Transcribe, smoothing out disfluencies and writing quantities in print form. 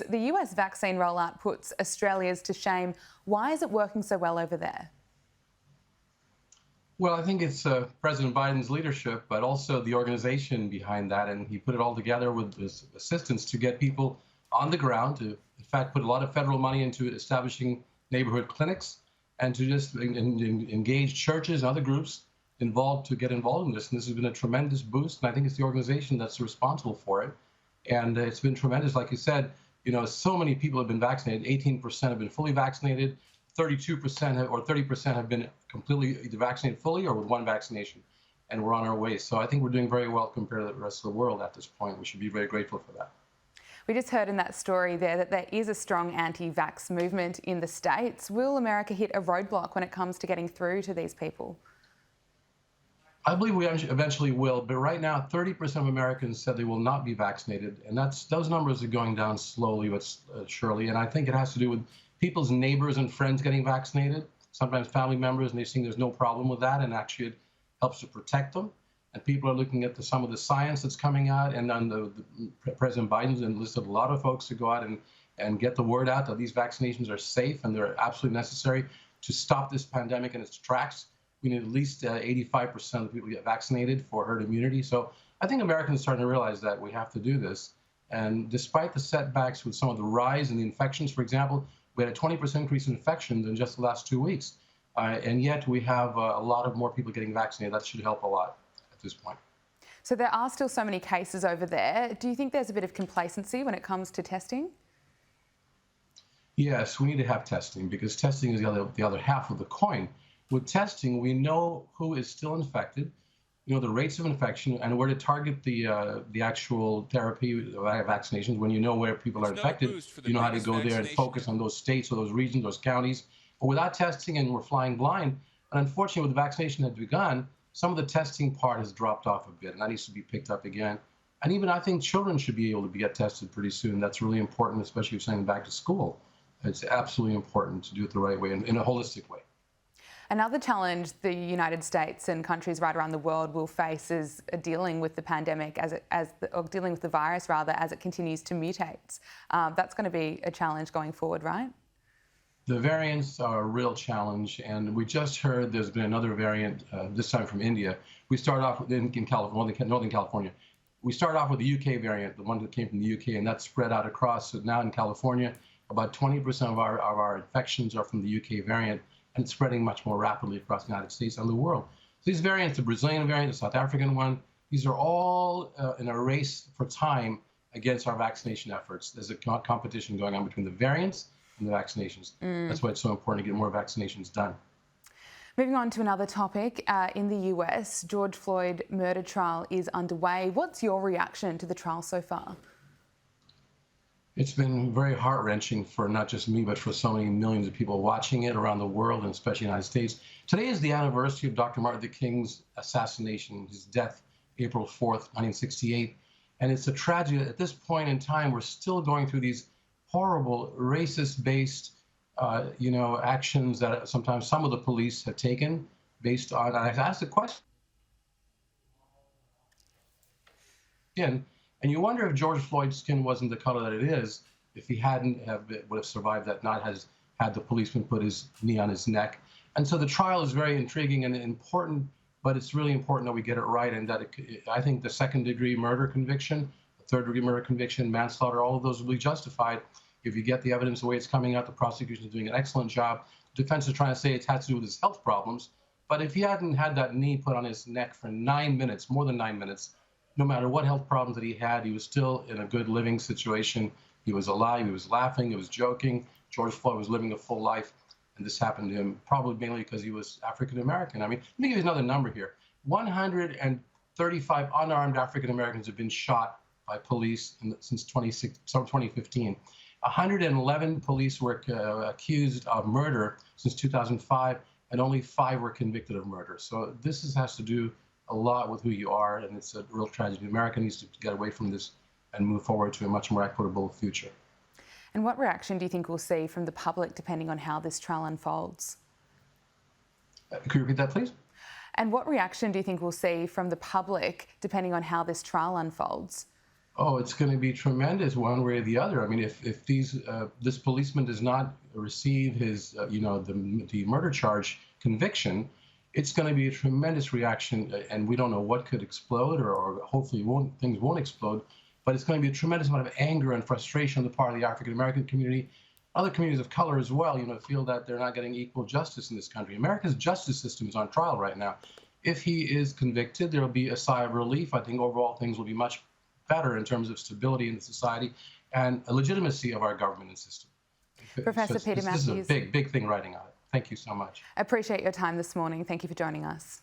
The US vaccine rollout puts Australia's to shame. Why is it working so well over there? Well, I think it's President Biden's leadership, but also the organization behind that. And he put it all together with his assistance to get people on the ground to, in fact, put a lot of federal money into establishing neighborhood clinics and to just engage churches and other groups involved to get involved in this. And this has been a tremendous boost. And I think it's the organization that's responsible for it. And it's been tremendous. Like you said, so many people have been vaccinated. 18% have been fully vaccinated. 32% or 30% have been completely either vaccinated fully or with one vaccination, and we're on our way. So I think we're doing very well compared to the rest of the world at this point. We should be very grateful for that. We just heard in that story there that there is a strong anti-vax movement in the States. Will America hit a roadblock when it comes to getting through to these people? I believe we eventually will, but right now 30% of Americans said they will not be vaccinated, and those numbers are going down slowly but surely, and I think it has to do with people's neighbors and friends getting vaccinated, sometimes family members, and they're seeing there's no problem with that, and actually it helps to protect them. And people are looking at some of the science that's coming out, and then President Biden's enlisted a lot of folks to go out and get the word out that these vaccinations are safe and they're absolutely necessary to stop this pandemic in its tracks. We need at least 85% of the people to get vaccinated for herd immunity. So I think Americans are starting to realize that we have to do this. And despite the setbacks with some of the rise in the infections, for example, we had a 20% increase in infections in just the last 2 weeks. And yet we have a lot of more people getting vaccinated. That should help a lot at this point. So there are still so many cases over there. Do you think there's a bit of complacency when it comes to testing? Yes, we need to have testing because testing is the other half of the coin. With testing, we know who is still infected, the rates of infection, and where to target the actual therapy vaccinations. When you know where people are infected, you know how to go there and focus on those states or those regions, those counties. But without testing, and we're flying blind, and unfortunately, with the vaccination had begun, some of the testing part has dropped off a bit, and that needs to be picked up again. And even I think children should be able to get tested pretty soon. That's really important, especially if you're sending them back to school. It's absolutely important to do it the right way, in a holistic way. Another challenge the United States and countries right around the world will face is dealing with the pandemic or dealing with the virus rather as it continues to mutate. That's going to be a challenge going forward, right? The variants are a real challenge, and we just heard there's been another variant, this time from India. We started off in California, Northern California. We started off with the UK variant, the one that came from the UK, and that spread out across. So now in California, about 20% of our infections are from the UK variant, and it's spreading much more rapidly across the United States and the world. So these variants, the Brazilian variant, the South African one, these are all in a race for time against our vaccination efforts. There's a competition going on between the variants and the vaccinations. That's why it's so important to get more vaccinations done. Moving on to another topic, in the US, George Floyd murder trial is underway. What's your reaction to the trial so far? It's been very heart-wrenching for not just me, but for so many millions of people watching it around the world, and especially the United States. Today is the anniversary of Dr. Martin Luther King's assassination, his death, April 4th, 1968. And it's a tragedy. At this point in time, we're still going through these horrible racist-based, actions that sometimes some of the police have taken based on, and I've asked the question, and you wonder if George Floyd's skin wasn't the color that it is, if he would have survived that night, had the policeman put his knee on his neck. And so the trial is very intriguing and important, but it's really important that we get it right, and that I think the second-degree murder conviction, the third-degree murder conviction, manslaughter, all of those will be justified if you get the evidence the way it's coming out. The prosecution is doing an excellent job. The defense is trying to say it had to do with his health problems, but if he hadn't had that knee put on his neck for 9 minutes, more than 9 minutes, no matter what health problems that he had, he was still in a good living situation. He was alive, he was laughing, he was joking. George Floyd was living a full life, and this happened to him probably mainly because he was African American. I mean, let me give you another number here. 135 unarmed African Americans have been shot by police since 2015. 111 police were accused of murder since 2005, and only 5 were convicted of murder. So this has to do a lot with who you are, and it's a real tragedy. America needs to get away from this and move forward to a much more equitable future. And what reaction do you think we'll see from the public depending on how this trial unfolds? Could you repeat that, please? And what reaction do you think we'll see from the public depending on how this trial unfolds? Oh, it's going to be tremendous one way or the other. I mean, if this policeman does not receive his, the murder charge conviction, it's going to be a tremendous reaction, and we don't know what could explode, or hopefully things won't explode, but it's going to be a tremendous amount of anger and frustration on the part of the African American community, other communities of color as well. Feel that they're not getting equal justice in this country. America's justice system is on trial right now. If he is convicted, there will be a sigh of relief. I think overall things will be much better in terms of stability in the society and a legitimacy of our government and system. Professor Peter This is a Mathews, big thing riding on it. Thank you so much. appreciate your time this morning. Thank you for joining us.